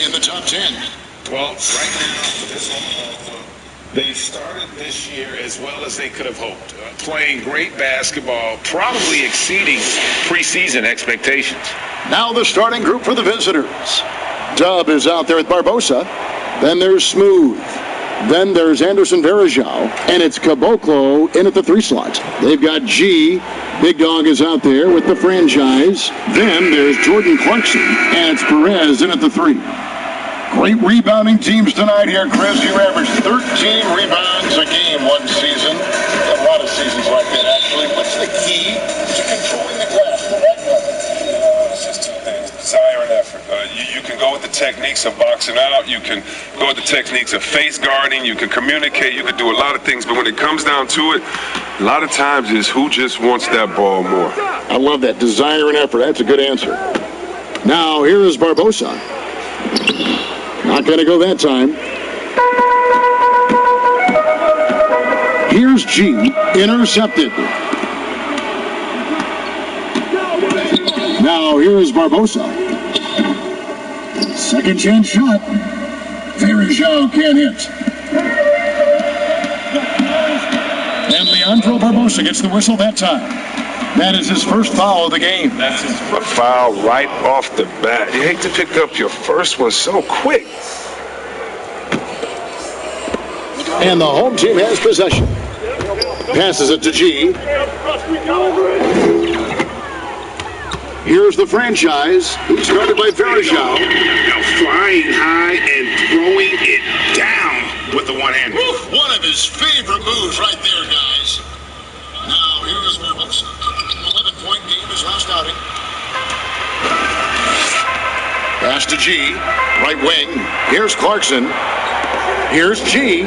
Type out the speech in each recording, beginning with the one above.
in the top 10. Well, right now, they started this year as well as they could have hoped. Playing great basketball, probably exceeding preseason expectations. Now the starting group for the visitors. Dub is out there with Barbosa. Then there's Smooth. Then there's Anderson Varejao. And it's Caboclo in at the 3 slot. They've got G. Big Dog is out there with the franchise. Then there's Jordan Clarkson. And it's Perez in at the 3. Great rebounding teams tonight here, Chris. You averaged 13 rebounds a game one season. A lot of seasons like that, actually. What's the key to controlling the glass the right way? It's just 2 things: desire and effort. You can go with the techniques of boxing out. You can go with the techniques of face guarding. You can communicate. You can do a lot of things. But when it comes down to it, a lot of times is who just wants that ball more. I love that. Desire and effort. That's a good answer. Now, here is Barbosa. Not going to go that time. Here's G. Intercepted. Now here's Barbosa. Second chance shot. Varejao can't hit. And Leandro Barbosa gets the whistle that time. That is his first foul of the game. That's his first foul right off the bat. You hate to pick up your first one so quick. And the home team has possession. Passes it to G. Here's the franchise. He's guarded by Varejao. Now flying high and throwing it down with the one-hand. One of his favorite moves right there, guys. Now here's Barbosa. 11-point game his last outing. Pass to G. Right wing. Here's Clarkson. Here's G.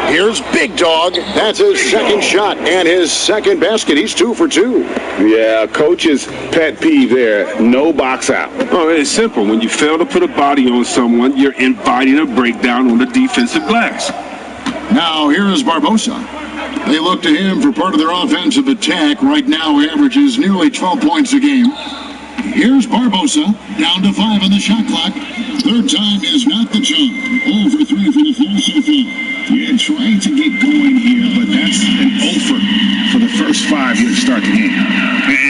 Here's Big Dog. That's his second shot and his second basket. He's 2 for 2. Yeah, coach's pet peeve there. No box out. Oh, it's simple. When you fail to put a body on someone, you're inviting a breakdown on the defensive glass. Now here is Barbosa. They look to him for part of their offensive attack. Right now averages nearly 12 points a game. Here's Barbosa, down to 5 on the shot clock. Third time is not the charm. 0 for 3 for the floor so far. Yeah, trying to get going here, but that's an offer for the first 5 here to start the game.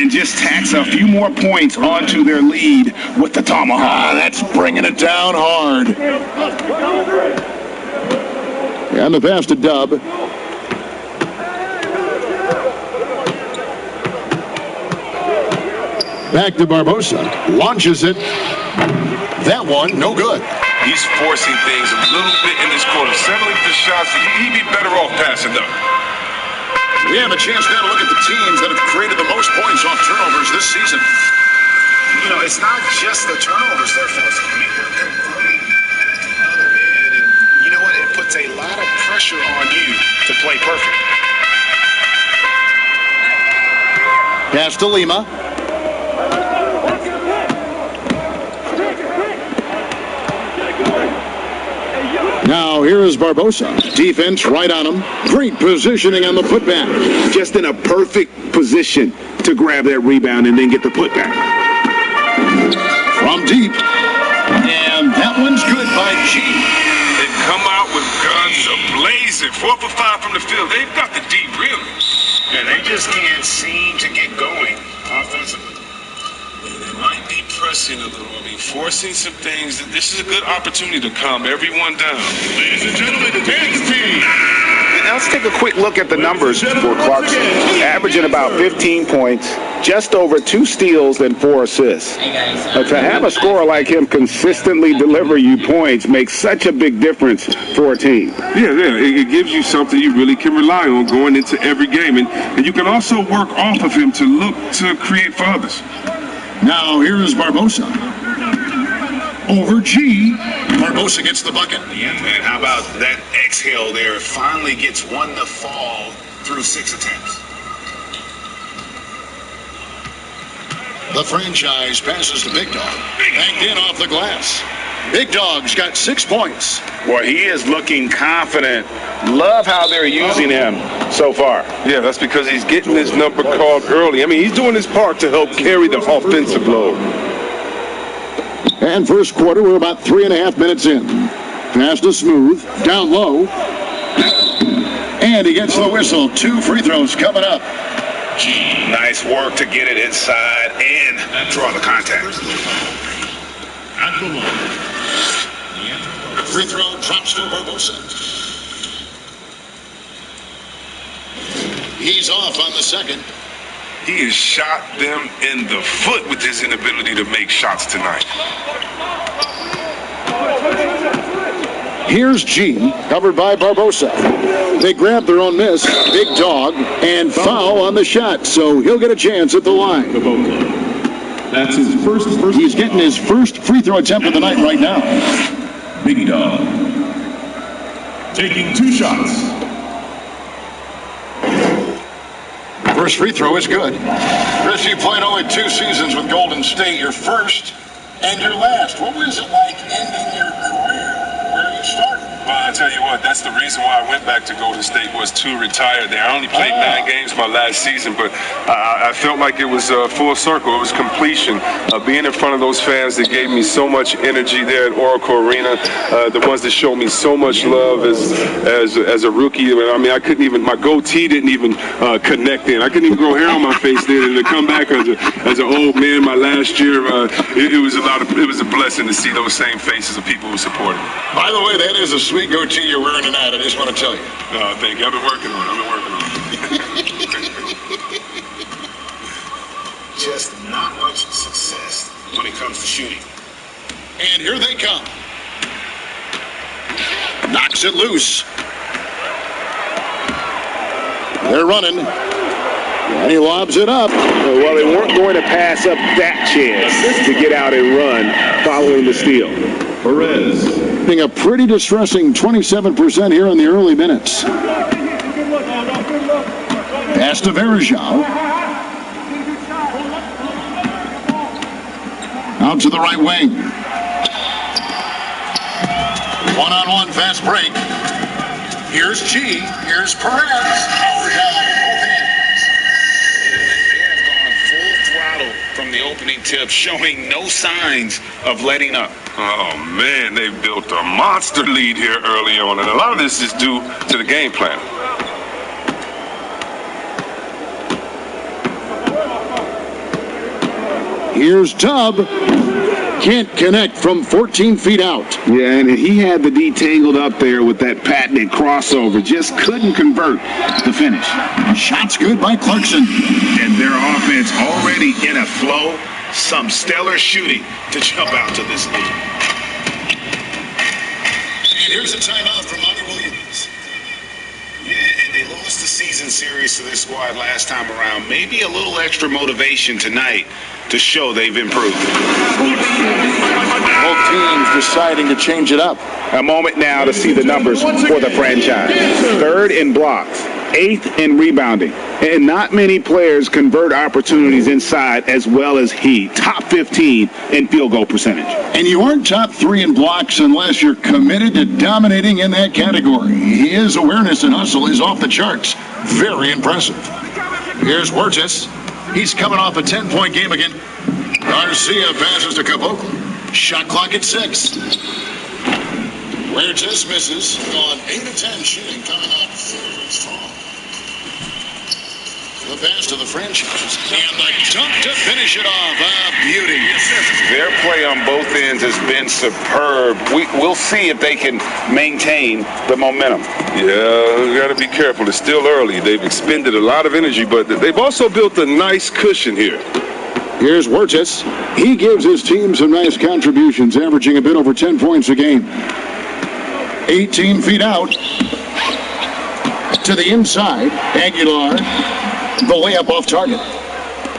And just tacks a few more points onto their lead with the tomahawk. That's bringing it down hard. And the pass to Dub. Back to Barbosa. Launches it. That one, no good. He's forcing things a little bit in this quarter. Settling for shots. He'd be better off passing up. We have a chance now to look at the teams that have created the most points off turnovers this season. You know, it's not just the turnovers they're forcing. And you know what? It puts a lot of pressure on you to play perfect. Pass to Lima. Now here is Barbosa. Defense right on him. Great positioning on the putback. Just in a perfect position to grab that rebound and then get the putback. From deep. And that one's good by G. They come out with guns ablazing. 4 for 5 from the field. They've got the D really. And they just can't seem to get going offensively. They might be pressing a little. I mean, forcing some things. This is a good opportunity to calm everyone down. Ladies and gentlemen, the dance team. Now let's take a quick look at the numbers for Clarkson. Averaging about 15 points, just over 2 steals and 4 assists. To have a scorer like him consistently deliver you points makes such a big difference for a team. Yeah, it gives you something you really can rely on going into every game. And you can also work off of him to look to create for others. Now here is Barbosa. Over G. Barbosa gets the bucket. Yeah, man, how about that exhale there? Finally gets one to fall through 6 attempts. The franchise passes to Big Dog. Banked in off the glass. Big Dog's got 6 points. Well, he is looking confident. Love how they're using him so far. Yeah, that's because he's getting his number called early. I mean, he's doing his part to help carry the offensive load. And first quarter, we're about 3.5 minutes in. Pass to Smooth, down low. And he gets the whistle. 2 free throws coming up. Nice work to get it inside and draw the contact. Free throw drops for Barbosa. He's off on the second. He has shot them in the foot with his inability to make shots tonight. Here's G, covered by Barbosa. They grab their own miss, big dog, and foul on the shot, so he'll get a chance at the line. That's his first. He's getting his first free throw attempt of the night right now. Big dog. Taking 2 shots. First free throw is good. Chris, you played only 2 seasons with Golden State, your first and your last. What was it like ending your career where you started? Well, I tell you what, that's the reason why I went back to Golden State was to retire there. I only played 9 games my last season, but I felt like it was full circle. It was completion. Being in front of those fans that gave me so much energy there at Oracle Arena, the ones that showed me so much love as a rookie. I mean, I couldn't even, my goatee didn't even connect in. I couldn't even grow hair on my face then. And to come back as an old man my last year, it was a blessing to see those same faces of people who supported me. By the way, that is a sweet goatee you're wearing tonight. I just want to tell you. Thank you. I've been working on it. Just not much success when it comes to shooting. And here they come. Knocks it loose. They're running. And he lobs it up. Well, they weren't going to pass up that chance to get out and run following the steal. Perez. Being a pretty distressing 27% here in the early minutes. Pass to Verajao. Out to the right wing. One-on-one fast break. Here's G. Here's Perez. From the opening tip, showing no signs of letting up. Oh, man, they built a monster lead here early on, and a lot of this is due to the game plan. Here's Tubb. Can't connect from 14 feet out. Yeah, and he had the detangled up there with that patented crossover. Just couldn't convert the finish. Shots good by Clarkson. And their offense already in a flow. Some stellar shooting to jump out to this lead. And here's a timeout from Monty Williams. Yeah, and they lost the season series to this squad last time around. Maybe a little extra motivation tonight to show they've improved. Both teams deciding to change it up. A moment now to see the numbers for the franchise. 3rd in blocks, 8th in rebounding. And not many players convert opportunities inside as well as he. Top 15 in field goal percentage. And you aren't top 3 in blocks unless you're committed to dominating in that category. His awareness and hustle is off the charts. Very impressive. Here's Wirtz. He's coming off a 10-point game again. Garcia passes to Caboclo. Shot clock at 6. Wirtz misses on 8 of 10 shooting, coming out very strong. The pass to the franchise. And the dunk to finish it off. Beauty. Their play on both ends has been superb. We'll see if they can maintain the momentum. Yeah, we got to be careful. It's still early. They've expended a lot of energy, but they've also built a nice cushion here. Here's Wirtz. He gives his team some nice contributions, averaging a bit over 10 points a game. 18 feet out. To the inside. Aguilar. The layup off target.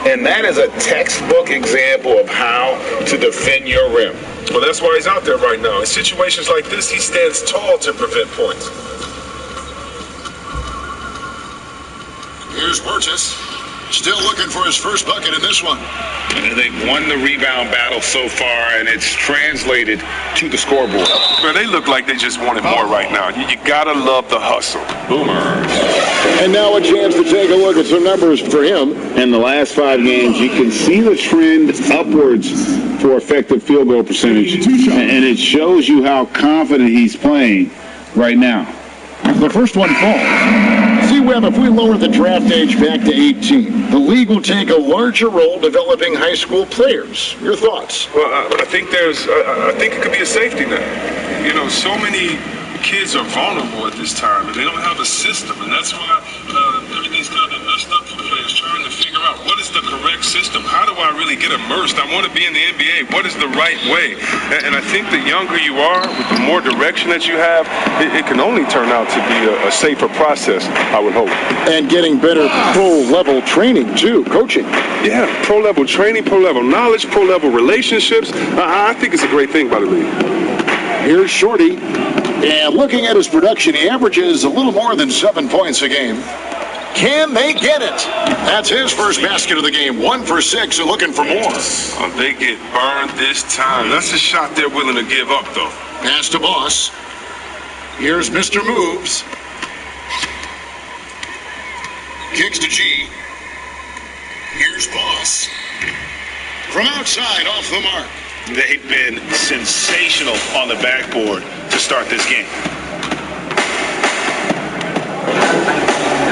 And that is a textbook example of how to defend your rim. Well, that's why he's out there right now. In situations like this, he stands tall to prevent points. Here's Wirtz. Still looking for his first bucket in this one. And they've won the rebound battle so far, and it's translated to the scoreboard. Man, they look like they just wanted more right now. You gotta love the hustle. Boomer. And now a chance to take a look at some numbers for him. In the last 5 games, you can see the trend upwards for effective field goal percentage. And it shows you how confident he's playing right now. The first one falls. See, Webb, if we lower the draft age back to 18, the league will take a larger role developing high school players. Your thoughts? Well, I think I think it could be a safety net. You know, so many kids are vulnerable at this time, and they don't have a system, and that's why everything's kind of messed up for players trying to figure out what is the correct system. How do I really get immersed? I want to be in the NBA. What is the right way? And I think the younger you are, with the more direction that you have, it can only turn out to be a safer process, I would hope. And getting better pro-level training, too, coaching. Yeah, pro-level training, pro-level knowledge, pro-level relationships. I think it's a great thing by the league. Here's Shorty. And looking at his production, he averages a little more than 7 points a game. Can they get it? That's his first basket of the game. 1 for 6 and looking for more. Oh, they get burned this time. That's a shot they're willing to give up, though. Pass to Boss. Here's Mr. Moves. Kicks to G. Here's Boss. From outside, off the mark. They've been sensational on the backboard to start this game.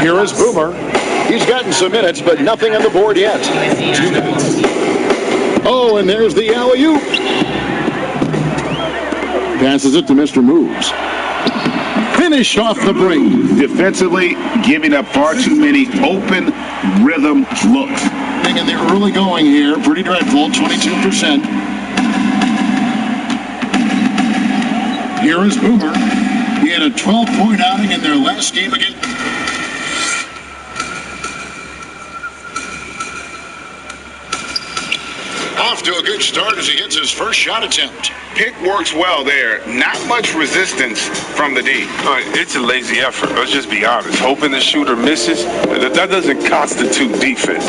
Here is Boomer. He's gotten some minutes, but nothing on the board yet. 2 minutes. Oh, and there's the alley-oop. Passes it to Mr. Moves. Finish off the break. Defensively, giving up far too many open rhythm looks. Thinking they're early going here. Pretty dreadful, 22%. Here is Boomer. He had a 12-point outing in their last game against... Off to a good start as he hits his first shot attempt. Pick works well there. Not much resistance from the D. It's a lazy effort. Let's just be honest. Hoping the shooter misses, that doesn't constitute defense.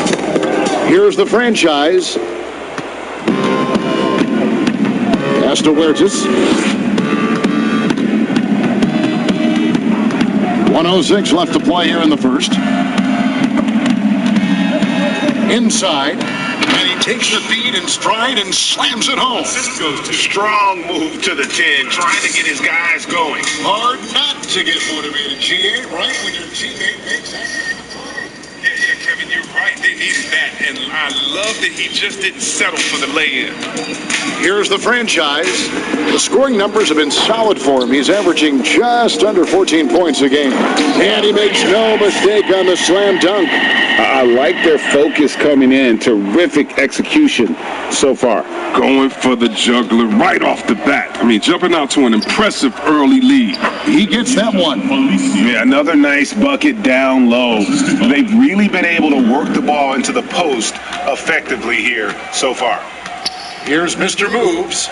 Here's the franchise. Pass to Huertas. 1:06 left to play here in the first. Inside, and he takes the feed in stride and slams it home. Strong move to the 10, trying to get his guys going. Hard not to get motivated, GA, right? When your teammate makes that. Yeah, Kevin, you're right. They needed that, and I love that he just didn't settle for the lay-in. Here's the franchise. The scoring numbers have been solid for him. He's averaging just under 14 points a game. And he makes no mistake on the slam dunk. I like their focus coming in. Terrific execution so far. Going for the juggler right off the bat. I mean, jumping out to an impressive early lead. He gets that one. Yeah, another nice bucket down low. They've really been able to work the ball into the post effectively here so far. Here's Mr. Moves.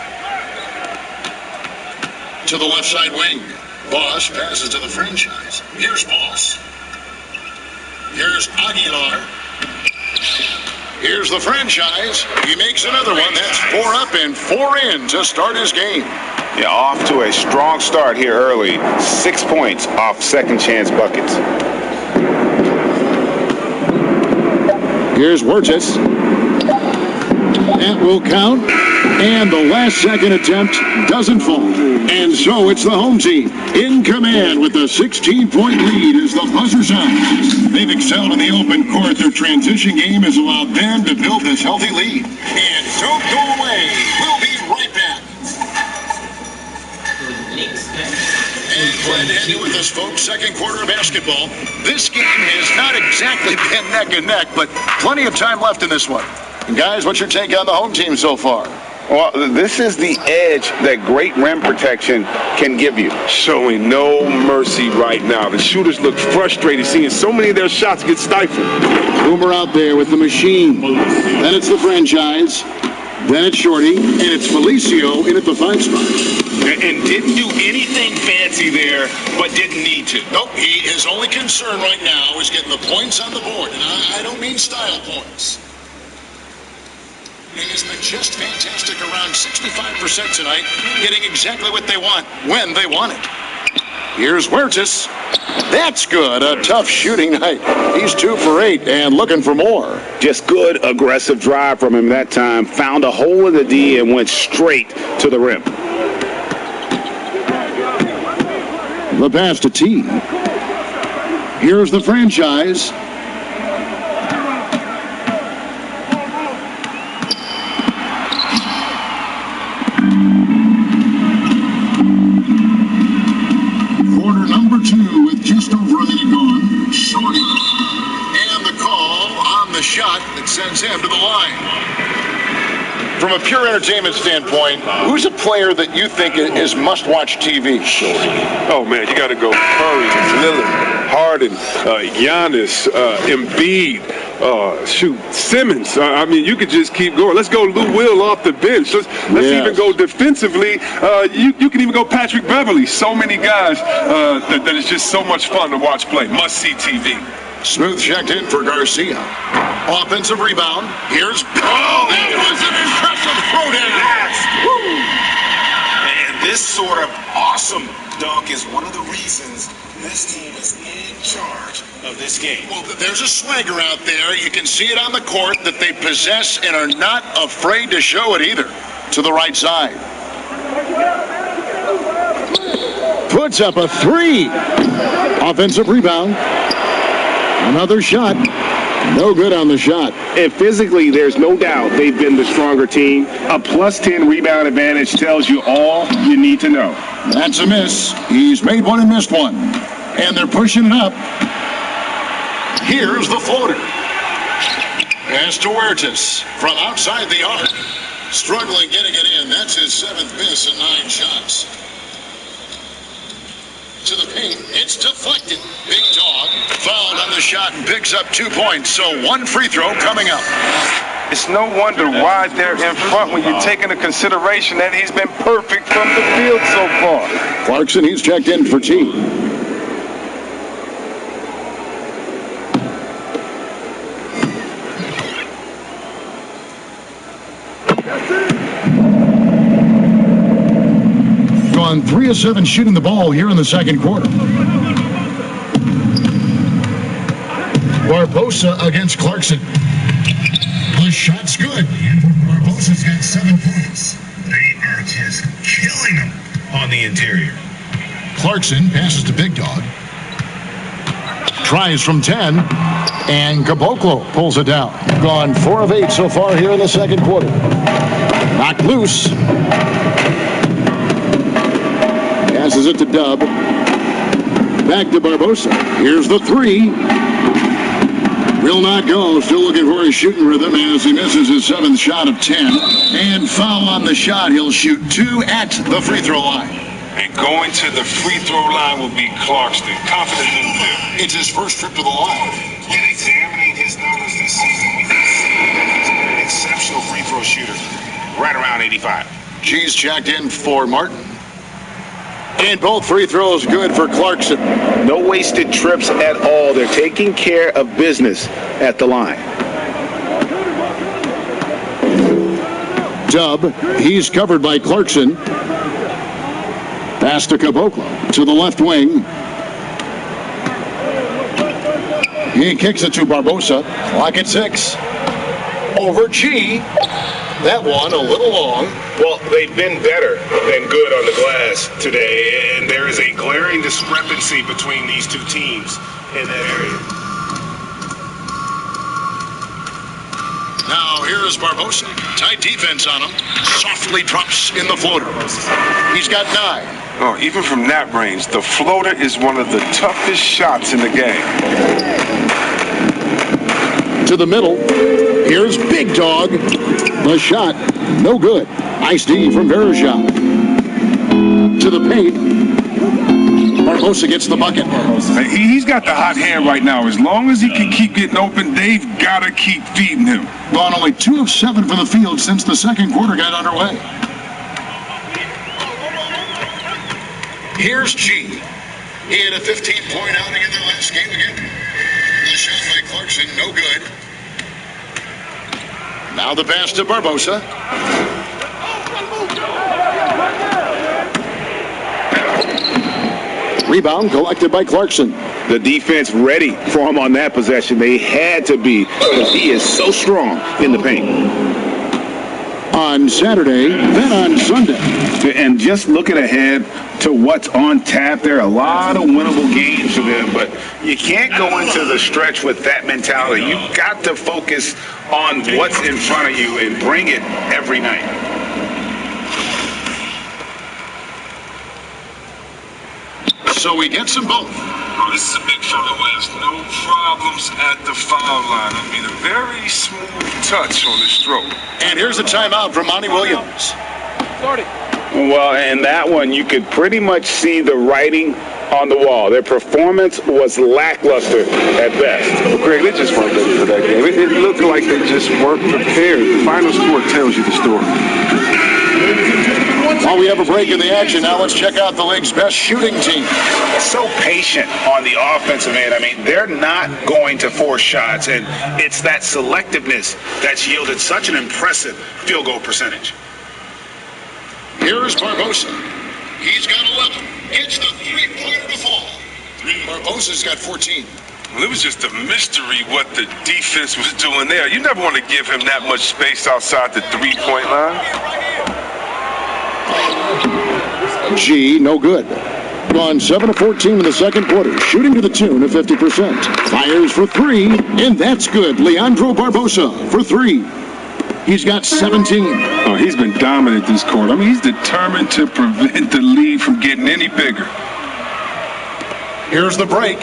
To the left side wing. Boss passes to the franchise. Here's Boss. Here's Aguilar. Here's the franchise. He makes another one. That's 4 up and 4 in to start his game. Yeah, off to a strong start here early. 6 points off second chance buckets. Here's Huertas. That will count. And the last second attempt doesn't fall. And so it's the home team in command with a 16-point lead as the buzzer sounds. They've excelled in the open court. Their transition game has allowed them to build this healthy lead. And don't go away. We'll be right back. And glad to have you with us, folks. Second quarter of basketball. This game has not exactly been neck and neck, but plenty of time left in this one. And guys, what's your take on the home team so far? Well, this is the edge that great rim protection can give you. Showing no mercy right now. The shooters look frustrated seeing so many of their shots get stifled. Boomer out there with the machine. Then it's the franchise. Then it's Shorty. And it's Felicio in at the 5 spot. And didn't do anything fancy there, but didn't need to. Nope, his only concern right now is getting the points on the board. And I don't mean style points. And it's been just fantastic, around 65% tonight, getting exactly what they want, when they want it. Here's Huertas. That's good. A tough shooting night. He's 2 for 8 and looking for more. Just good, aggressive drive from him that time. Found a hole in the D and went straight to the rim. The pass to T. Here's the franchise. Quarter number 2 with just over a minute gone. Shorty. And the call on the shot that sends him to the line. From a pure entertainment standpoint, who's a player that you think is must-watch TV? Oh, man, you got to go Curry, Lillard, Harden, Giannis, Embiid, Simmons. I mean, you could just keep going. Let's go Lou Will off the bench. Let's even go defensively. You can even go Patrick Beverly. So many guys that is just so much fun to watch play. Must-see TV. Smooth checked in for Garcia. Offensive rebound. Here's... Oh, that was an impressive throwdown. And this sort of awesome dunk is one of the reasons this team is in charge of this game. Well, there's a swagger out there. You can see it on the court that they possess and are not afraid to show it either. To the right side. Puts up a 3. Offensive rebound. Another shot. No good on the shot. And physically, there's no doubt they've been the stronger team. A +10 rebound advantage tells you all you need to know. That's a miss. He's made one and missed one. And they're pushing it up. Here's the floater. Pass to Huertas from outside the arc. Struggling getting it in. That's his 7th miss in 9 shots. To the paint. It's deflected. Big Dog fouled on the shot and picks up 2 points. So 1 free throw coming up. It's no wonder why they're in front when you take into consideration that he's been perfect from the field so far. Clarkson, he's checked in for T. Gone 3 of 7 shooting the ball here in the second quarter. Barbosa against Clarkson. The shot's good. Barbosa's got 7 points. They are just killing them on the interior. Clarkson passes to Big Dog. Tries from 10. And Caboclo pulls it down. Gone 4 of 8 so far here in the second quarter. Knocked loose. Passes it to Dub. Back to Barbosa. Here's the 3. Will not go. Still looking for his shooting rhythm as he misses his 7th shot of 10. And foul on the shot. He'll shoot 2 at the free throw line. And going to the free throw line will be Clarkson. Confident move there. It's his first trip to the line. And examining his numbers this season, we can see that he's been an exceptional free throw shooter. Right around 85. G's checked in for Martin. And both free throws good for Clarkson. No wasted trips at all. They're taking care of business at the line. Dub, he's covered by Clarkson. Pass to Caboclo to the left wing. He kicks it to Barbosa. Clock at 6. Over G. That one a little long. Well, they've been better than good on the glass today, and there is a glaring discrepancy between these two teams in that area. Now here's Barbosa. Tight defense on him. Softly drops in the floater. He's got 9. Oh, even from that range, the floater is one of the toughest shots in the game. To the middle. Here's Big Dog. The shot, no good. Nice D from Verajao. To the paint. Barbosa gets the bucket. He's got the hot hand right now. As long as he can keep getting open, they've got to keep feeding him. Gone only 2 of 7 from the field since the second quarter got underway. Here's G. He had a 15-point outing in their last game again. The shot by Clarkson, no good. Now the pass to Barbosa. Rebound collected by Clarkson. The defense ready for him on that possession. They had to be, because he is so strong in the paint. On Saturday, then on Sunday. And just looking ahead to what's on tap, there are a lot of winnable games for them, but You can't go into the stretch with that mentality. You've got to focus on what's in front of you and bring it every night. So he gets them both. Oh, this is a big fella who has no problems at the foul line. I mean, a very smooth touch on his stroke. And here's a timeout from Monty Williams. Well, in that one, you could pretty much see the writing on the wall. Their performance was lackluster at best. Well, Greg, they just weren't ready for that game. It looked like they just weren't prepared. The final score tells you the story. While we have a break in the action, now let's check out the league's best shooting team. So patient on the offensive end. I mean, they're not going to force shots, and it's that selectiveness that's yielded such an impressive field goal percentage. Here's Barbosa. He's got 11. It's the three-pointer to fall. Barbosa's got 14. Well, it was just a mystery what the defense was doing there. You never want to give him that much space outside the three-point line. G, no good. Gone 7 of 14 in the second quarter, shooting to the tune of 50%. Fires for three, and that's good. Leandro Barbosa for three. He's got 17. Oh, he's been dominant this quarter. I mean, he's determined to prevent the lead from getting any bigger. Here's the break.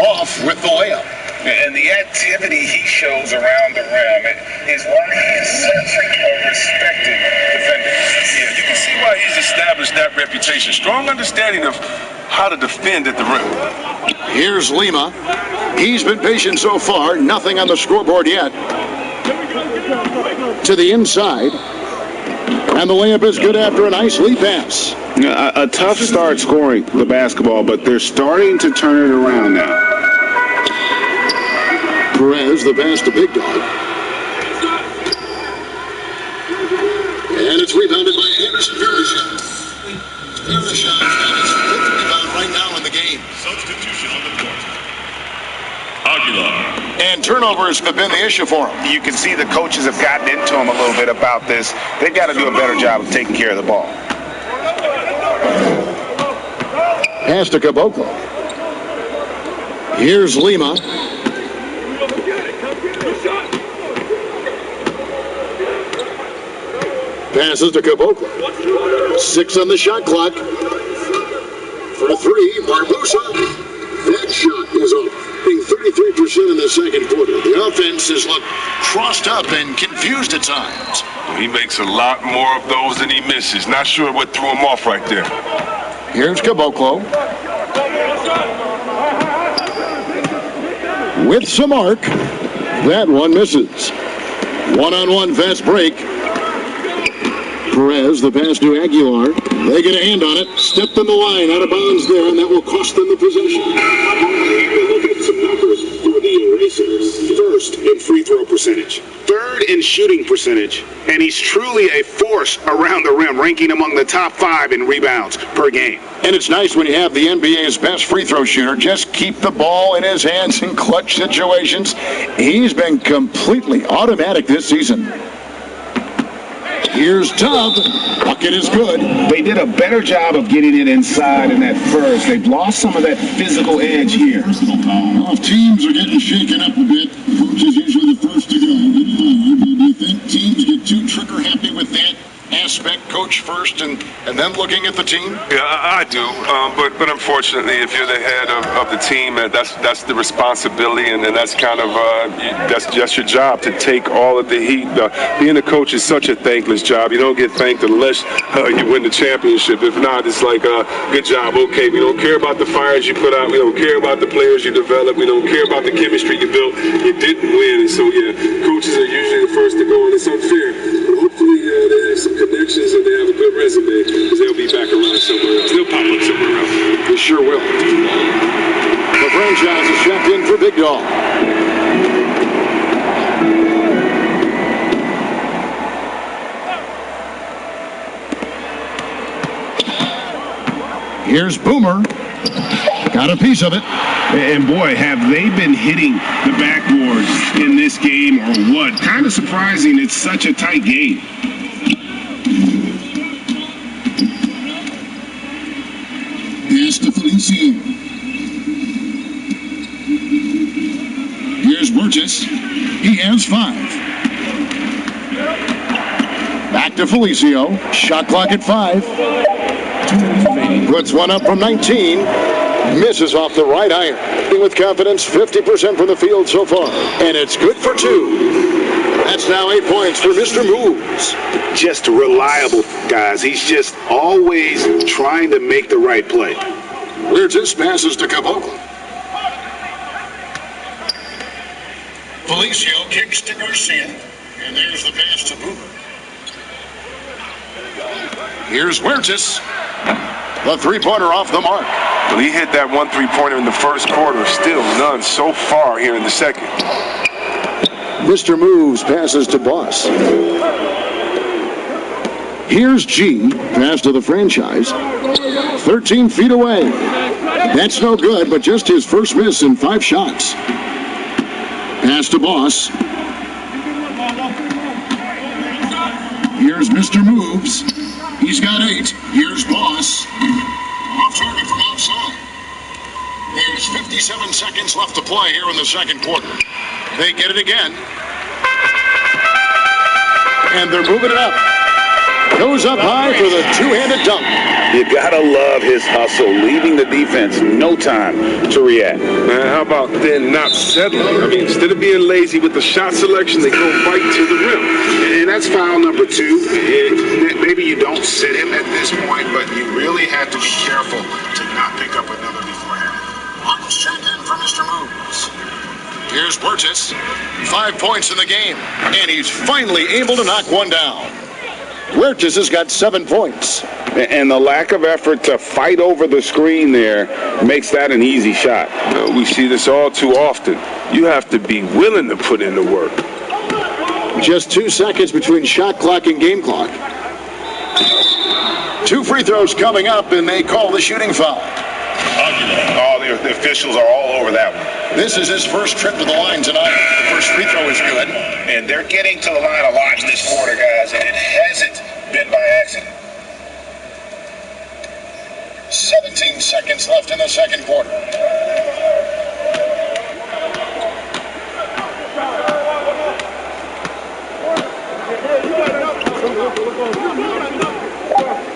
Off with the layup. And the activity he shows around the rim is why he is such a respected defender. Yeah, you can see why he's established that reputation. Strong understanding of how to defend at the rim. Here's Lima. He's been patient so far. Nothing on the scoreboard yet. To the inside. And the layup is good after a nice lead pass. A tough start scoring the basketball, but they're starting to turn it around now. Perez, the pass to Big Dog. And it's rebounded by Anderson Verisham. Verisham got his fifth rebound right now in the game. Substitution on the court. Gilas. And turnovers have been the issue for him. You can see the coaches have gotten into him a little bit about this. They've got to do a better job of taking care of the ball. Pass to Caboclo. Here's Lima. Passes to Caboclo. 6 on the shot clock. For three, Barbosa. That shot is off. Being 33% in the second quarter. The offense has looked crossed up and confused at times. He makes a lot more of those than he misses. Not sure what threw him off right there. Here's Caboclo. With some arc. That one misses. One-on-one fast break. Perez, the pass to Aguilar. They get a hand on it. Stepped on the line, out of bounds there, and that will cost them the possession. Look at some numbers for the Erasers. First in free throw percentage. Third in shooting percentage. And he's truly a force around the rim, ranking among the top 5 in rebounds per game. And it's nice when you have the NBA's best free throw shooter just keep the ball in his hands in clutch situations. He's been completely automatic this season. Here's Tubb. Bucket is good. They did a better job of getting it inside in that first. They've lost some of that physical edge here. Well, if teams are getting shaken up a bit, coach is usually the first to go. Do you think teams get too trigger happy with that aspect, coach first and then looking at the team? Yeah, I do. But unfortunately, if you're the head of the team, that's the responsibility, and that's kind of that's just your job to take all of the heat. Being a coach is such a thankless job. You don't get thanked unless you win the championship. If not, it's like, good job. Okay, we don't care about the fires you put out. We don't care about the players you develop. We don't care about the chemistry you built. You didn't win, and so yeah, coaches are usually the first to go, and it's unfair. But hopefully, they have some connections and they have a good resume, because they'll be back around somewhere else. They'll pop up somewhere else. They sure will. The franchise is checked in for Big Dog. Here's Boomer. Got a piece of it. And boy, have they been hitting the backboards in this game or what? Kind of surprising. It's such a tight game. Pass to Felicio. Here's Burgess. He has 5. Back to Felicio. Shot clock at 5. Puts one up from 19. Misses off the right iron. With confidence, 50% from the field so far. And it's good for 2. That's now 8 points for Mr. Moves. Just reliable, guys. He's just always trying to make the right play. Burgess passes to Caboclo. Felicio kicks to Garcia. And there's the pass to Boomer. Here's Burgess. The three-pointer off the mark. Well, he hit that 1 3-pointer in the first quarter. Still none so far here in the second. Mr. Moves passes to Boss. Here's G. Pass to the franchise. 13 feet away. That's no good, but just his first miss in 5 shots. Pass to Boss. Here's Mr. Moves. He's got 8. Here's Boss. Off target from outside. There's 57 seconds left to play here in the second quarter. They get it again. And they're moving it up. Goes up high for the two-handed dunk. You gotta love his hustle, leaving the defense no time to react. Man, how about then not settling? I mean, instead of being lazy with the shot selection, they go right to the rim. And that's foul number 2. Maybe you don't sit him at this point, but you really have to be careful to not pick up another beforehand. Buckles check in for Mr. Moves. Here's Burgess. 5 points in the game, and he's finally able to knock one down. Burgess has got 7 points. And the lack of effort to fight over the screen there makes that an easy shot. We see this all too often. You have to be willing to put in the work. Just 2 seconds between shot clock and game clock. 2 free throws coming up, and they call the shooting foul. Oh, the officials are all over that one. This is his first trip to the line tonight. The first free throw is good. And they're getting to the line a lot this quarter, guys, and it hasn't been by accident. 17 seconds left in the second quarter.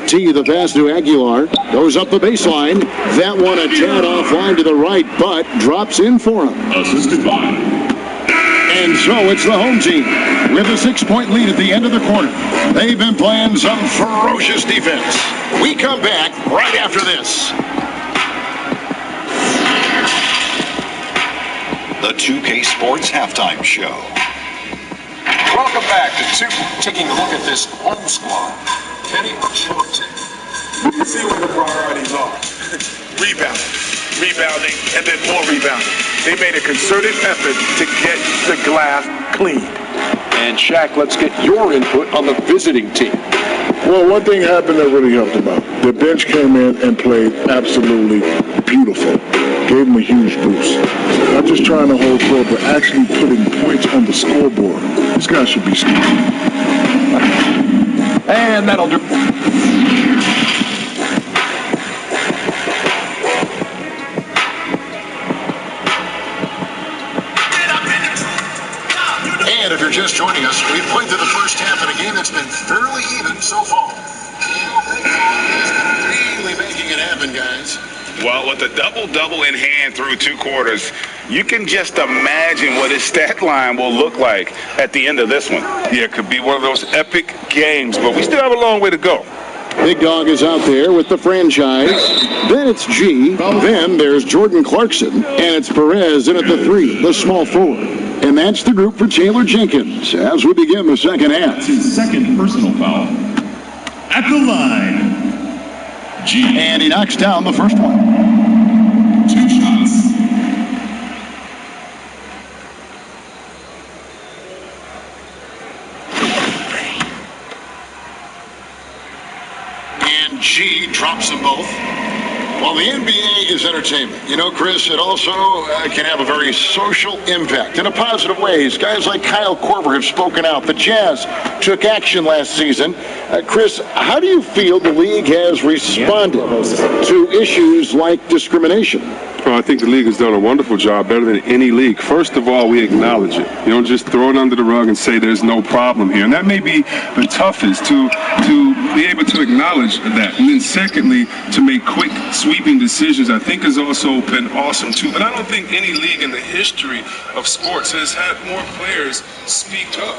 T, the pass to Aguilar, goes up the baseline. That one a tad offline to the right, but drops in for him. Assisted by. And so it's the home team with a 6-point lead at the end of the quarter. They've been playing some ferocious defense. We come back right after this. The 2K Sports Halftime Show. Welcome back to taking a look at this home squad. Kenny, See what the priorities are. Rebounding, and then more rebounding. They made a concerted effort to get the glass clean. And Shaq, let's get your input on the visiting team. Well, one thing happened that really helped them out. The bench came in and played absolutely beautiful. Gave them a huge boost. Not just trying to hold court, but actually putting points on the scoreboard. This guy should be scoring. And that'll do. And if you're just joining us, we've played through the first half in a game that's been fairly even so far. Really making it happen, guys. Well, with a double-double in hand through 2 quarters, you can just imagine what his stat line will look like at the end of this one. Yeah, it could be one of those epic games, but we still have a long way to go. Big Dog is out there with the franchise. Then it's G. Then there's Jordan Clarkson. And it's Perez in at the 3, the small forward. And that's the group for Taylor Jenkins as we begin the second half. That's his second personal foul. At the line, G. And he knocks down the first one. 2 shots. And G drops them both. Well, the NBA is entertainment. You know, Chris, it also can have a very social impact in a positive ways. Guys like Kyle Korver have spoken out. The Jazz took action last season. Chris, how do you feel the league has responded to issues like discrimination? Well, I think the league has done a wonderful job, better than any league. First of all, we acknowledge it. You don't just throw it under the rug and say there's no problem here. And that may be the toughest, to be able to acknowledge that. And then secondly, to make quick, sweeping decisions, I think has also been awesome too. But I don't think any league in the history of sports has had more players speak up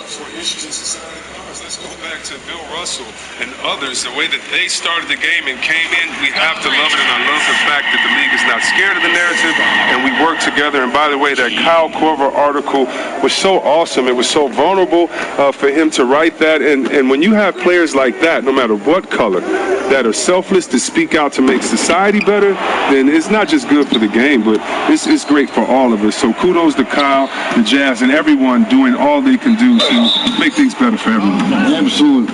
for issues in society than ours. Let's go back to Bill Russell and others, the way that they started the game and came in. We have to love it, and I love the fact that the league is not scared of the narrative, and we work together. And by the way, that Kyle Korver article was so awesome. It was so vulnerable for him to write that. And when you have players like that, no matter what color, that are selfless to speak out to make society better, then it's not just good for the game, but it's great for all of us. So kudos to Kyle, the Jazz, and everyone doing all they can do to make things better for everyone. Absolutely.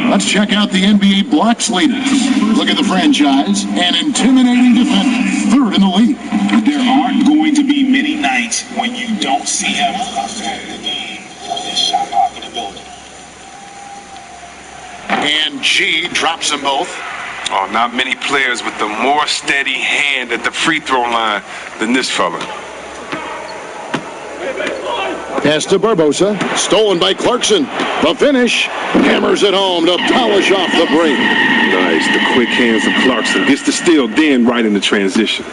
Let's check out the NBA blocks leaders. Look at the franchise. An intimidating defender, third in the league. There aren't going to be many nights when you don't see him affect the game with his shot blocking ability. And G drops them both. Oh, not many players with the more steady hand at the free throw line than this fella. Pass to Barbosa, stolen by Clarkson. The finish, hammers it home to polish off the break. Nice, the quick hands of Clarkson. Gets the steal, then right in the transition.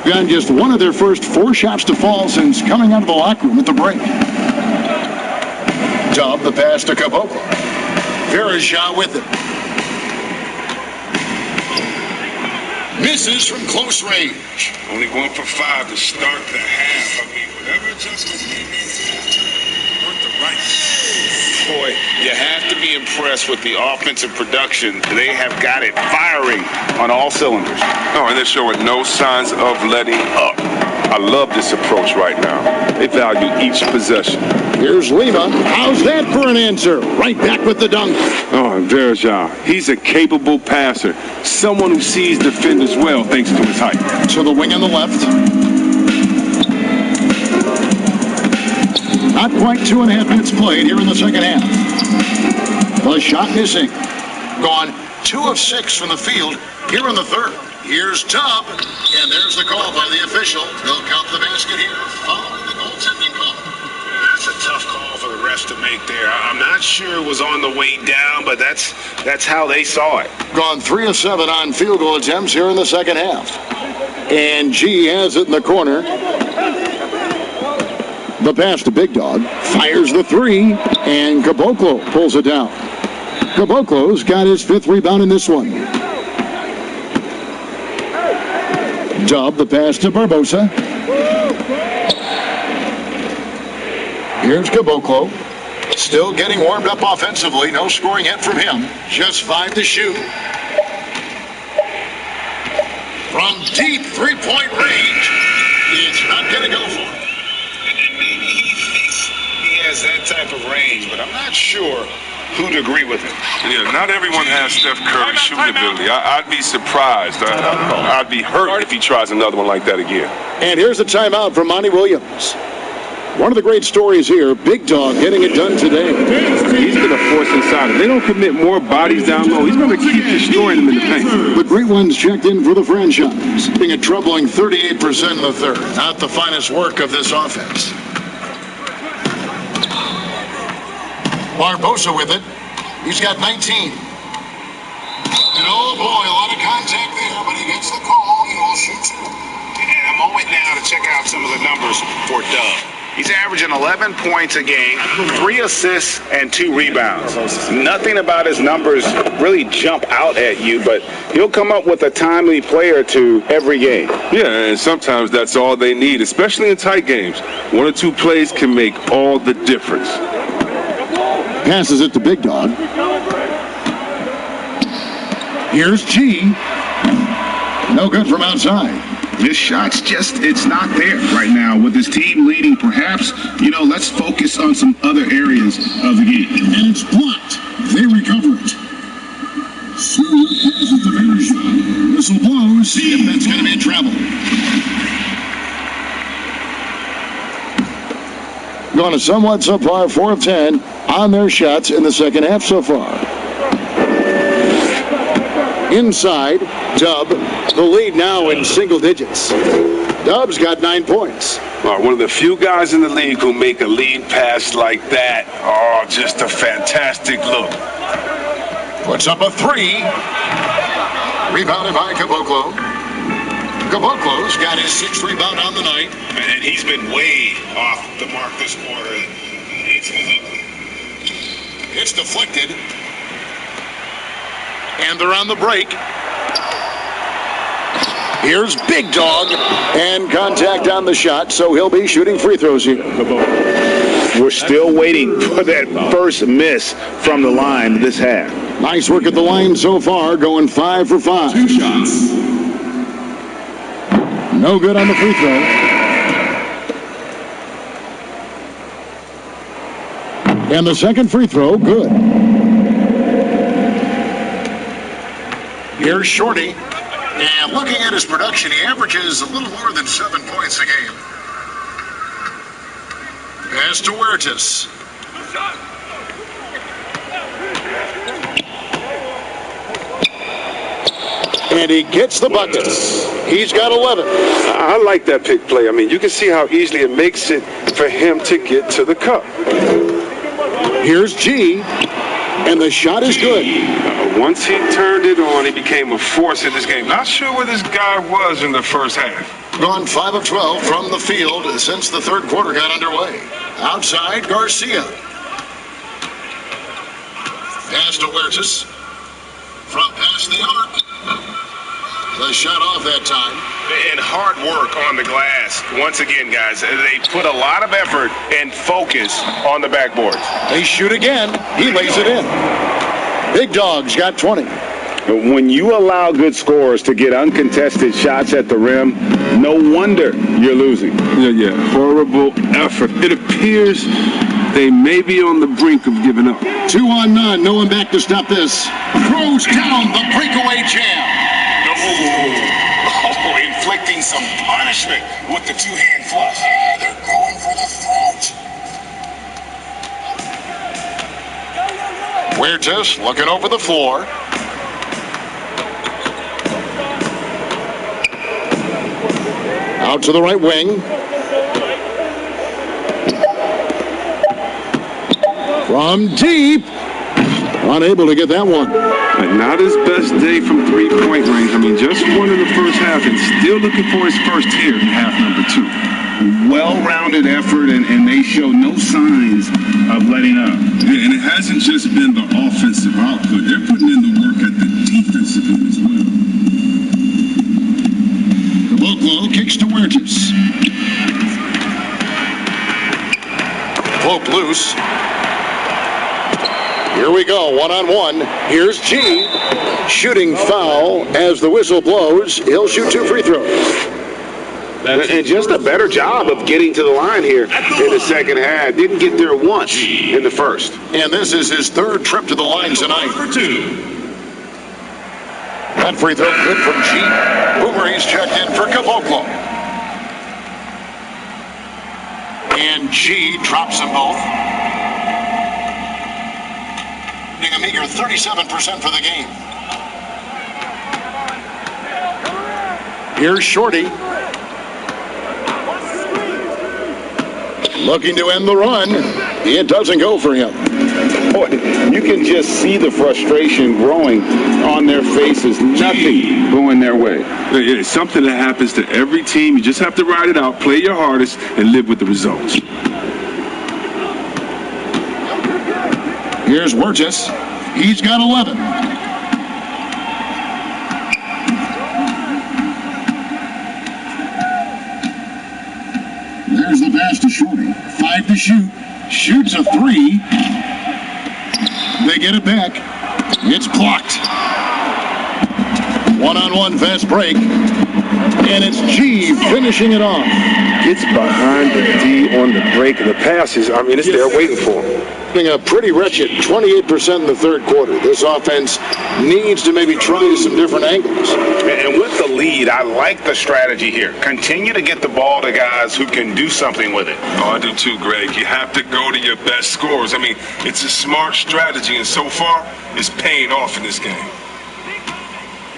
Got just one of their first 4 shots to fall since coming out of the locker room at the break. Dub the pass to Caboclo. Verija with it. Misses from close range. Only 1 for 5 to start the half. I mean, whatever adjustments they made worth the right. Boy, you have to be impressed with the offensive production. They have got it firing on all cylinders. Oh, and they're showing no signs of letting up. I love this approach right now. They value each possession. Here's Lima. How's that for an answer? Right back with the dunk. Oh, and Verija, he's a capable passer. Someone who sees defenders well thanks to his height. To the wing on the left. Not quite 2.5 minutes played here in the second half. The shot missing. Gone 2 of 6 from the field here in the third. Here's Tubb, and there's the call by the official. They'll count the basket here following the goaltending call. That's a tough call for the refs to make there. I'm not sure it was on the way down, but that's how they saw it. Gone 3 of 7 on field goal attempts here in the second half. And G has it in the corner. The pass to Big Dog. Fires the 3, and Caboclo pulls it down. Caboclo's got his 5th rebound in this one. Dub the pass to Barbosa. Here's Caboclo. Still getting warmed up offensively. No scoring yet from him. Just 5 to shoot. From deep 3-point range. It's not going to go for it. And maybe he thinks he has that type of range, but I'm not sure who'd agree with him. Yeah, not everyone has Steph Curry's shooting ability. I'd be surprised. I'd be hurt if he tries another one like that again. And here's a timeout from Monty Williams. One of the great stories here, Big Dog getting it done today. He's going to force inside. If they don't commit more bodies down low, he's going to keep destroying them in the paint. The great ones checked in for the franchise, being a troubling 38% in the third. Not the finest work of this offense. Barbosa with it. He's got 19. And oh boy, a lot of contact there, but he gets the call. He will shoot. And a moment now to check out some of the numbers for Dub. He's averaging 11 points a game, 3 assists, and 2 rebounds. Nothing about his numbers really jump out at you, but he'll come up with a timely play or two every game. Yeah, and sometimes that's all they need, especially in tight games. 1 or 2 plays can make all the difference. Passes it to Big Dog. Here's G. No good from outside. His shot's it's not there right now. With his team leading, perhaps, let's focus on some other areas of the game. And it's blocked. They recover it. Smooth has it to Verija. whistle blows, if that's going to be in trouble. Going to somewhat subpar, 4 of 10 on their shots in the second half so far. Inside, Dub, the lead now in single digits. Dub's got 9 points. One of the few guys in the league who make a lead pass like that. Oh, just a fantastic look. Puts up a 3. Rebounded by Caboclo. Caboclo's got his 6th rebound on the night. And he's been way off the mark this quarter. It's deflected. And they're on the break. Here's Big Dog. And contact on the shot, so he'll be shooting free throws here. We're still waiting for that first miss from the line this half. Nice work at the line so far, going 5 for 5. 2 shots. No good on the free throw. And the second free throw, good. Here's Shorty. And looking at his production, he averages a little more than 7 points a game. Pass to Huertas. And he gets the bucket. He's got 11. I like that pick play. I mean, you can see how easily it makes it for him to get to the cup. Here's G. And the shot is good. Once he turned it on, he became a force in this game. Not sure where this guy was in the first half. Gone 5 of 12 from the field since the third quarter got underway. Outside, Garcia. Pass to Huertas. From past the arc. The shot off that time. And hard work on the glass. Once again, guys, they put a lot of effort and focus on the backboards. They shoot again. He lays it in. Big Dog's got 20. When you allow good scorers to get uncontested shots at the rim, no wonder you're losing. Yeah. Horrible effort. It appears they may be on the brink of giving up. 2 on none. No one back to stop this. Throws down the breakaway jam. Oh, inflicting some punishment with the two-hand flush. They're going for the throat. Huertas looking over the floor. Out to the right wing. From deep. Unable to get that one. Not his best day from three-point range. I mean, just won in the first half and still looking for his first here in half number 2. Well-rounded effort, and they show no signs of letting up. Yeah, and it hasn't just been the offensive output. They're putting in the work at the defensive end as well. Caboclo kicks to Huertas. Poke loose. Here we go, 1-on-1. Here's G. Shooting foul as the whistle blows. He'll shoot 2 free throws. And just a better job of getting to the line here in the second half. Didn't get there once in the first. And this is his 3rd trip to the line tonight. Number 2. That free throw good from G. Boomerang's checked in for Caboclo. And G drops them both. A meager 37% for the game. Here's Shorty. Looking to end the run. It doesn't go for him. Boy, you can just see the frustration growing on their faces. Nothing going their way. It's something that happens to every team. You just have to ride it out, play your hardest, and live with the results. Here's Huertas. He's got 11. There's the pass to Shorty. 5 to shoot. Shoots a 3. They get it back. It's blocked. 1-on-1 fast break. And it's G finishing it off. Gets behind the D on the break, and the passes, I mean, it's there waiting for him. A pretty wretched 28% in the third quarter. This offense needs to maybe try some different angles. And with the lead, I like the strategy here. Continue to get the ball to guys who can do something with it. Oh, I do too, Greg. You have to go to your best scorers. I mean, it's a smart strategy, and so far, it's paying off in this game.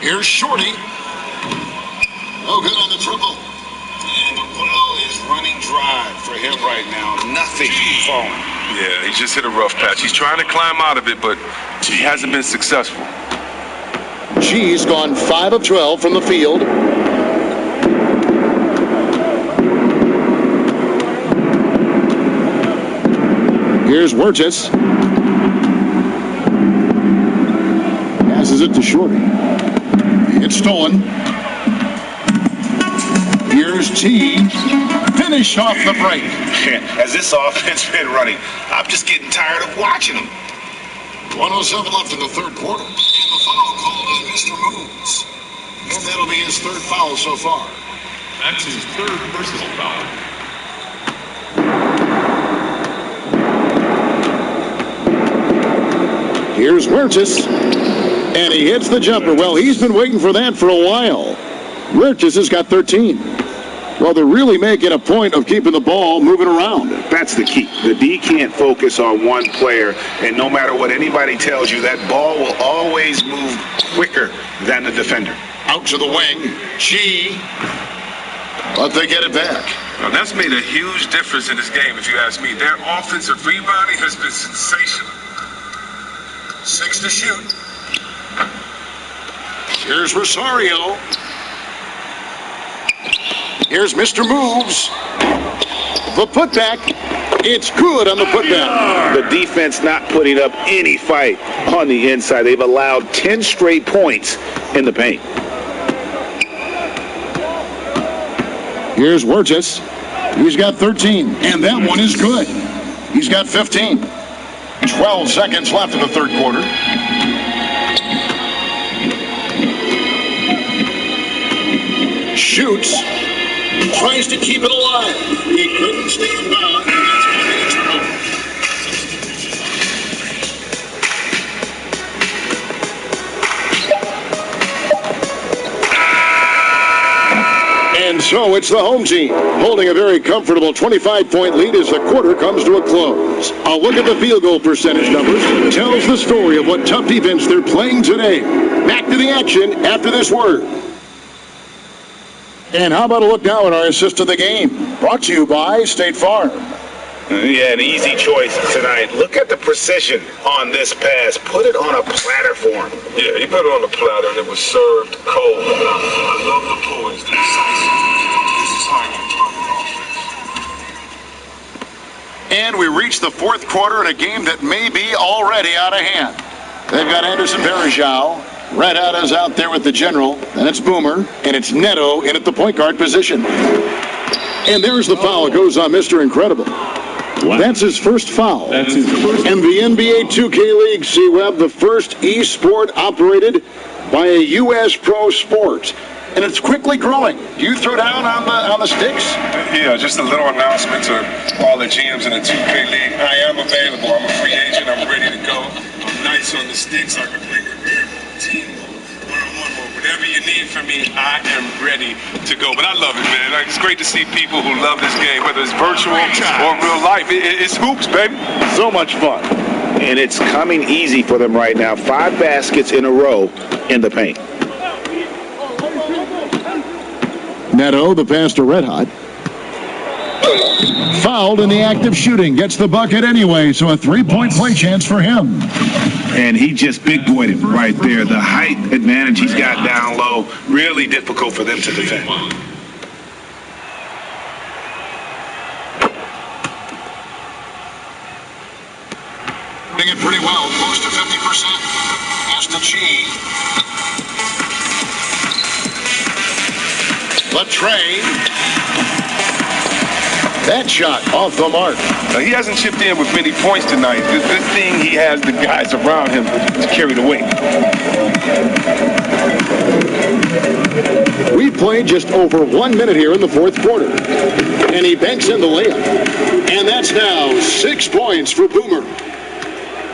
Here's Shorty. Oh, good on the triple. And the well is running dry for him right now. Nothing falling. Yeah, he just hit a rough patch. He's trying to climb out of it, but he hasn't been successful. G's gone 5 of 12 from the field. Here's Wirtz. Passes it to Shorty. It's stolen. Here's T. Finish off the break. Has this offense been running? I'm just getting tired of watching them. 1:07 left in the third quarter. And the foul called on Mr. Moves. And that'll be his third foul so far. That's his third personal foul. Here's Wirtz. And he hits the jumper. Well, he's been waiting for that for a while. Wirtz has got 13. Well, they're really making a point of keeping the ball moving around. That's the key. The D can't focus on one player, and no matter what anybody tells you, that ball will always move quicker than the defender. Out to the wing. G. But they get it back. Now, that's made a huge difference in this game, if you ask me. Their offensive rebounding has been sensational. 6 to shoot. Here's Rosario. Here's Mr. Moves. The putback. It's good on the putback. The defense not putting up any fight on the inside. They've allowed 10 straight points in the paint. Here's Wirtz. He's got 13, and that one is good. He's got 15. 12 seconds left in the third quarter. Shoots. Tries to keep it alive. He couldn't stay in bounds. And so it's the home team holding a very comfortable 25-point lead as the quarter comes to a close. A look at the field goal percentage numbers tells the story of what tough defense they're playing today. Back to the action after this word. And how about a look now at our assist of the game? Brought to you by State Farm. Yeah, an easy choice tonight. Look at the precision on this pass. Put it on a platter for him. Yeah, he put it on the platter and it was served cold. I love the poise, the decisiveness. This is how you run offense. And we reach the fourth quarter in a game that may be already out of hand. They've got Anderson Varejao. Red Hot is out there with the general, and it's Boomer, and it's Neto in at the point guard position. And there's the foul. It goes on Mr. Incredible. Wow. That's his first foul. That's his first. And the NBA 2K League, C-Web, the first e-sport operated by a U.S. pro sport. And it's quickly growing. Do you throw down on the sticks? Yeah, just a little announcement to all the GMs in the 2K League. I am available. I'm a free agent. I'm ready to go. I'm nice on the sticks. I can play team one-on-one mode. Whatever you need from me, I am ready to go. But I love it, man. Like, it's great to see people who love this game, whether it's virtual or real life. It's hoops, baby. So much fun. And it's coming easy for them right now. 5 baskets in a row in the paint. Neto, the pass to Red Hot. Fouled in the act of shooting. Gets the bucket anyway, so a 3-point play chance for him. And he just big-boyed it right there. The height advantage he's got down low, Really difficult for them to defend. Doing it pretty well, close to 50%. Pass to G. Latrey. That shot off the mark. Now, he hasn't chipped in with many points tonight. The good thing he has the guys around him to carry the weight. We played just over 1 minute here in the fourth quarter. And he banks in the layup. And that's now 6 points for Boomer.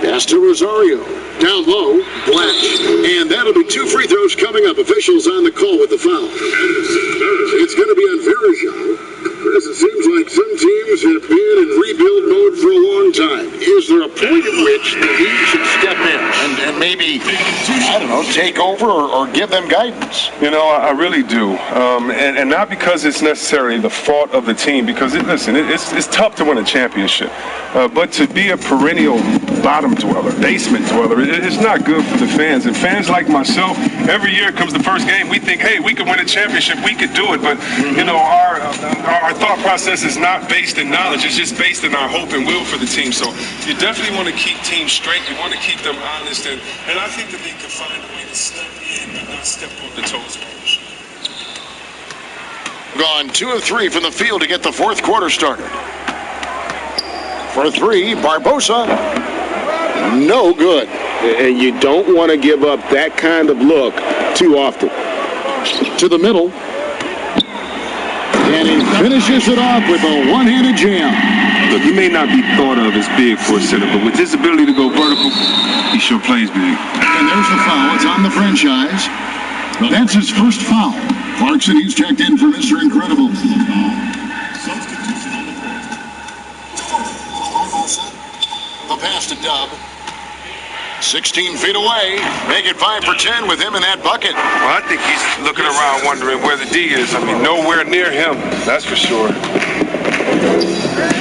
Pass to Rosario. Down low, Blatch. And that'll be 2 free throws coming up. Officials on the call with the foul. It's going to be on Verajao. As it seems like some teams have been in rebuild mode for a long time. Is there a point at which the league should step in and maybe, I don't know, take over or give them guidance? You know, I really do. And not because it's necessarily the fault of the team, because, it's tough to win a championship. But to be a perennial bottom dweller, basement dweller, it's not good for the fans. And fans like myself, every year comes the first game, we think, hey, we could win a championship, we could do it. But, you know, our thought process is not based in knowledge. It's just based in our hope and will for the team. So you definitely want to keep teams straight. You want to keep them honest. And I think that they can find a way to step in but not step on the toes. Gone 2 of 3 from the field to get the fourth quarter started. For 3, Barbosa. No good. And you don't want to give up that kind of look too often. To the middle. And he finishes it off with a one-handed jam. Look, he may not be thought of as big for a center, but with his ability to go vertical, he sure plays big. And there's the foul. It's on the franchise. That's his first foul. Clarkson, he's checked in for Mr. Incredible. The pass to Dub. 16 feet away. Make it 5 for 10 with him in that bucket. Well, I think he's looking around wondering where the D is. I mean, nowhere near him, that's for sure.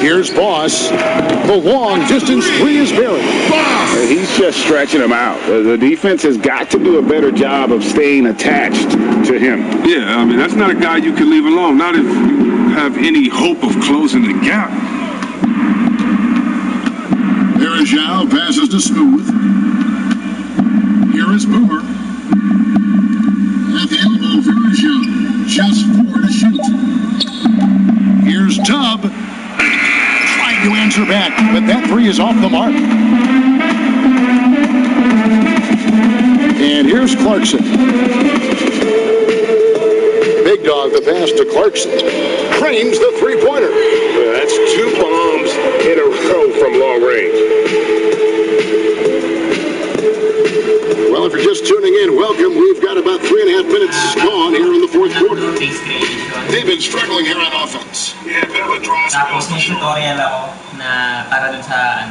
Here's Boss. The long distance 3 is buried. And he's just stretching him out. The defense has got to do a better job of staying attached to him. Yeah, I mean, that's not a guy you can leave alone, not if you have any hope of closing the gap. Verajao passes to Smooth. Here is Boomer. At the elbow, Verajao. Just 4 to shoot. Here's Tubb. Trying to answer back, but that 3 is off the mark. And here's Clarkson. Big dog, the pass to Clarkson. Cranes the 3-pointer. That's 2 bombs in a row from long range. Well, if you're just tuning in, welcome. We've got about 3.5 minutes gone here in the fourth quarter. They've been struggling here on offense. Tapos may tutorial ako na para dun sa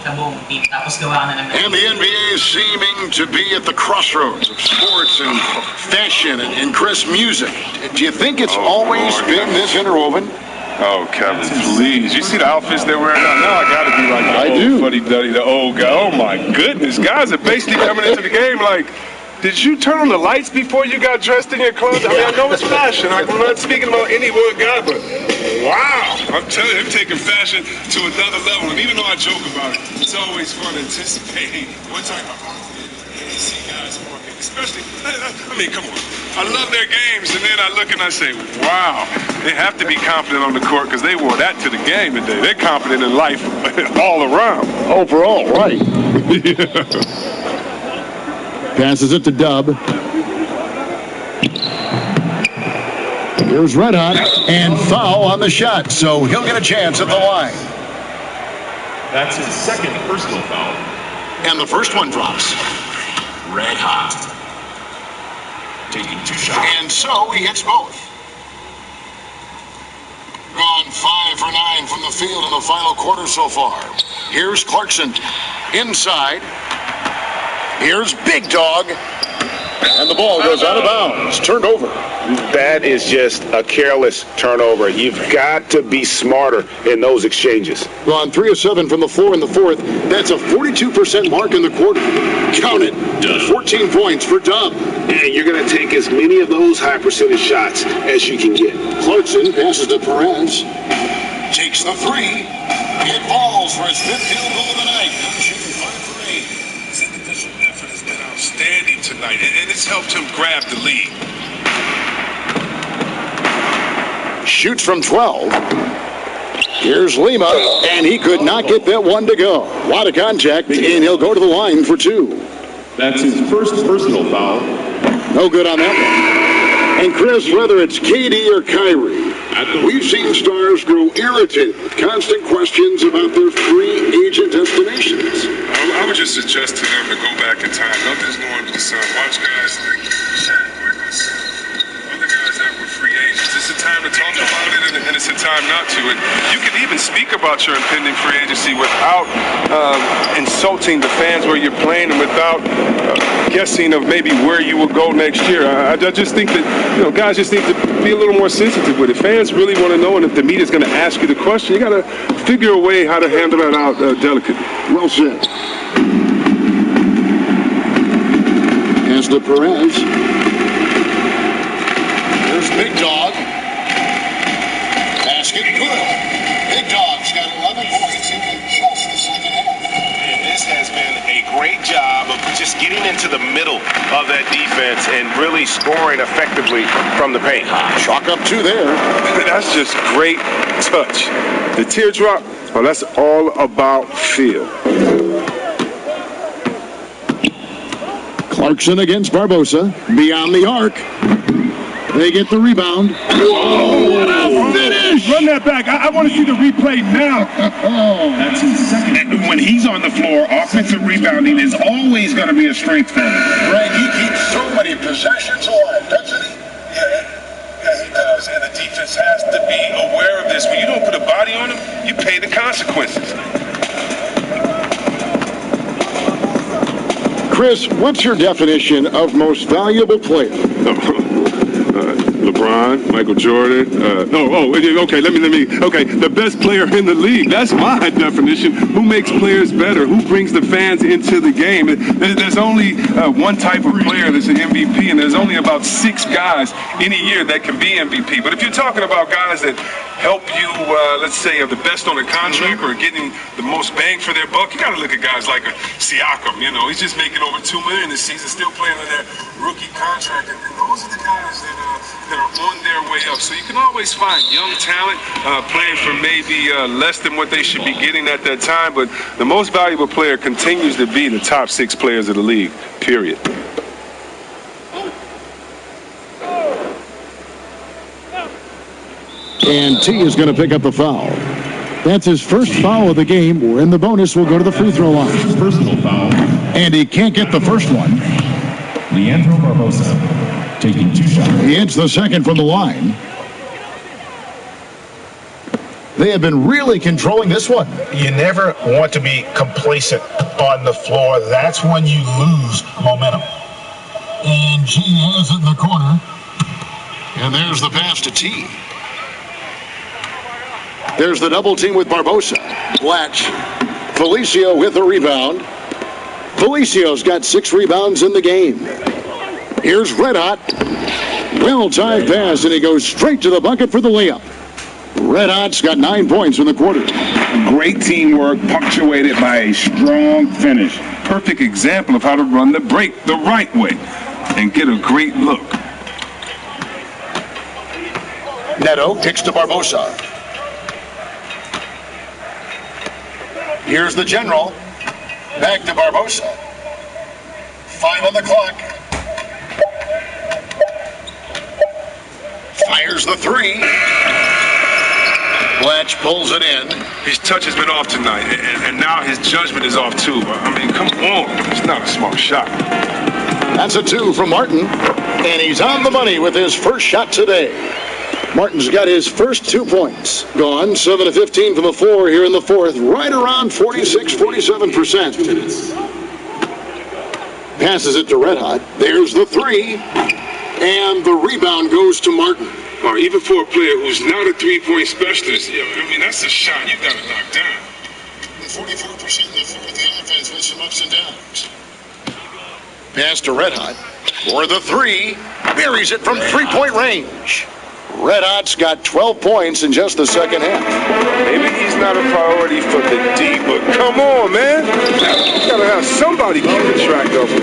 sa buong team. Tapos gawa na naman. And the NBA is seeming to be at the crossroads of sports and fashion and crisp music. Do you think it's always been this interwoven? Oh, Kevin, please. You see the outfits they're wearing now? Now I got to be like the old fuddy-duddy, the old guy. Oh, my goodness. Guys are basically coming into the game like, did you turn on the lights before you got dressed in your clothes? I mean, I know it's fashion. I'm not speaking about any one guy, but wow. I'm telling you, they're taking fashion to another level. And even though I joke about it, it's always fun anticipating what type of see guys working, especially, I mean, come on. I love their games, and then I look and I say, wow, they have to be confident on the court because they wore that to the game today. They're confident in life all around. Overall, right. Passes it to Dub. Here's Red Hot, and foul on the shot, so he'll get a chance at the line. That's his second personal foul. And the first one drops. Red Hot. Taking 2 shots. And so he hits both. Gone 5 for 9 from the field in the final quarter so far. Here's Clarkson. Inside. Here's Big Dog. And the ball goes out of bounds. Turned over. That is just a careless turnover. You've got to be smarter in those exchanges. Gone 3 of 7 from the floor in the fourth. That's a 42% mark in the quarter. Count it. 14 points for Dub. And you're going to take as many of those high percentage shots as you can get. Clarkson passes to Perez. Takes the 3. It falls for his 5th field goal of the night. Shooting 5 for 8. His individual effort has been outstanding tonight, and it's helped him grab the lead. Shoots from 12. Here's Lima, and he could not get that one to go. A lot of contact, and he'll go to the line for 2. That's his first personal foul. No good on that one. And Chris, whether it's KD or Kyrie, We've seen stars grow irritated with constant questions about their free agent destinations. I would just suggest to them to go back in time. Nothing's new under the sun. Watch guys like other guys that were free agents. It's a time to talk about it, and it's a time not to. And you can even speak about your impending free agency without insulting the fans where you're playing and without guessing of maybe where you will go next year. I just think that guys just need to be a little more sensitive with it. Fans really want to know, and if the media's going to ask you the question, you got to figure a way how to handle that out delicately. Well said. As to Perez. There's Big Dog. Basket good. Big Dog's got 11 points in just the second half. And this has been a great job of just getting into the middle of that defense and really scoring effectively from the paint. Chalk up 2 there. That's just great touch. The teardrop, well, that's all about feel. Clarkson against Barbosa. Beyond the arc. They get the rebound. Whoa, what a finish! Run that back. I want to see the replay now. That's his second. And when he's on the floor, offensive rebounding is always going to be a strength for him. Right, he keeps so many possessions alive, doesn't he? Yeah, he does. And the defense has to be aware of this. When you don't put a body on him, you pay the consequences. Chris, what's your definition of most valuable player? LeBron, Michael Jordan. Okay, the best player in the league. That's my definition. Who makes players better? Who brings the fans into the game? There's only one type of player that's an MVP, and there's only about 6 guys in a year that can be MVP. But if you're talking about guys that help you, let's say, are the best on a contract or getting the most bang for their buck, you got to look at guys like a Siakam. He's just making over $2 million this season, still playing on that rookie contract, and those are the guys that are on their way up. So you can always find young talent playing for maybe less than what they should be getting at that time, but the most valuable player continues to be the top 6 players of the league, period. And T is going to pick up the foul. That's his first foul of the game. We're in the bonus. We'll go to the free throw line. Personal foul. And he can't get the first one. Leandro Barbosa taking 2 shots. He hits the second from the line. They have been really controlling this one. You never want to be complacent on the floor. That's when you lose momentum. And G has it in the corner. And there's the pass to T. There's the double team with Barbosa. Blatch. Felicio with the rebound. Felicio's got 6 rebounds in the game. Here's Red Hot. Well-timed pass, and he goes straight to the bucket for the layup. Red Hot's got 9 points in the quarter. Great teamwork, punctuated by a strong finish. Perfect example of how to run the break the right way and get a great look. Neto kicks to Barbosa. Here's the general. Back to Barbosa. 5 on the clock. Fires the 3. Blatch pulls it in. His touch has been off tonight, and now his judgment is off too. I mean, come on. It's not a smart shot. That's a 2 from Martin, and he's on the money with his first shot today. Martin's got his first 2 points. Gone 7 of 15 from the floor here in the fourth, right around 46-47%. Passes it to Red Hot. There's the 3, and the rebound goes to Martin. Or even for a player who's not a three-point specialist, that's a shot you got to knock down. 44% in the fourth, the offense with some ups and downs. Pass to Red Hot for the 3. Buries it from 3-point range. Red Hot's got 12 points in just the second half. Maybe he's not a priority for the D, but come on, man. You got to have somebody keeping track of him.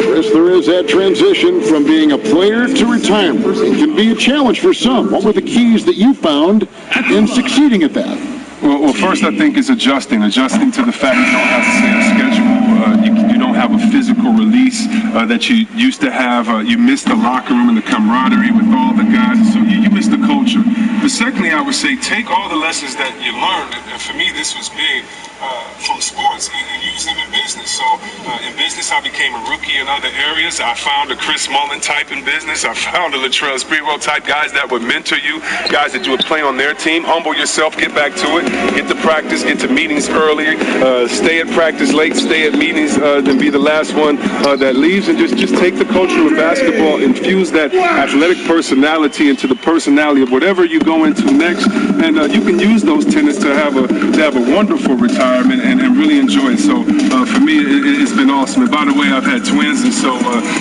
Chris, there is that transition from being a player to retirement. It can be a challenge for some. What were the keys that you found in succeeding at that? Well, first I think it's adjusting to the fact you don't have to say a schedule. You don't have a physical release teammates that you used to have. You miss the locker room and the camaraderie with all the guys. So you miss the culture. But secondly, I would say take all the lessons that you learned. And for me, this was big from sports and use them in business. So in business, I became a rookie in other areas. I found a Chris Mullen type in business. I found a Latrell Sprewell type, guys that would mentor you, guys that you would play on their team. Humble yourself, get back to it, get to practice, get to meetings early, stay at practice late, stay at meetings, then be the last one that leaves, and just take the culture of basketball, infuse that athletic personality into the personality of whatever you go into next, and you can use those tenets to have a wonderful retirement and really enjoy it. So for me, it's been awesome. And by the way, I've had twins, and so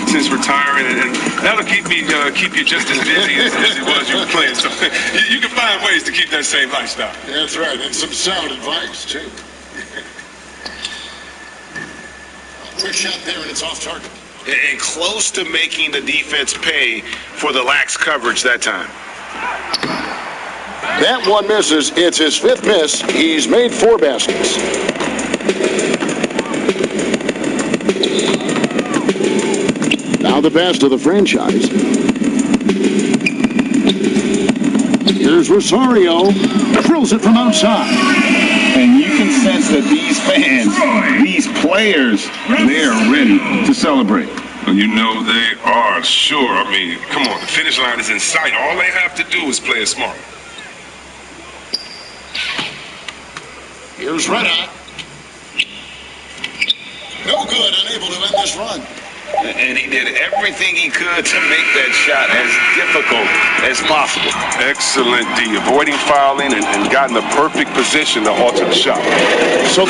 since retiring, and that'll keep you just as busy as it was you were playing. So you can find ways to keep that same lifestyle. That's right, and some sound advice too. Quick shot there, and it's off target. And close to making the defense pay for the lax coverage that time. That one misses. It's his 5th miss. He's made 4 baskets. Now the pass to the franchise. Here's Rosario. Drills it from outside. And you can sense that these fans, these players, they are ready to celebrate. You know they are, sure. I mean, come on, the finish line is in sight. All they have to do is play it smart. Here's Red Hot. No good, unable to end this run. And he did everything he could to make that shot as difficult as possible. Excellent D, avoiding fouling and got in the perfect position to alter the shot. So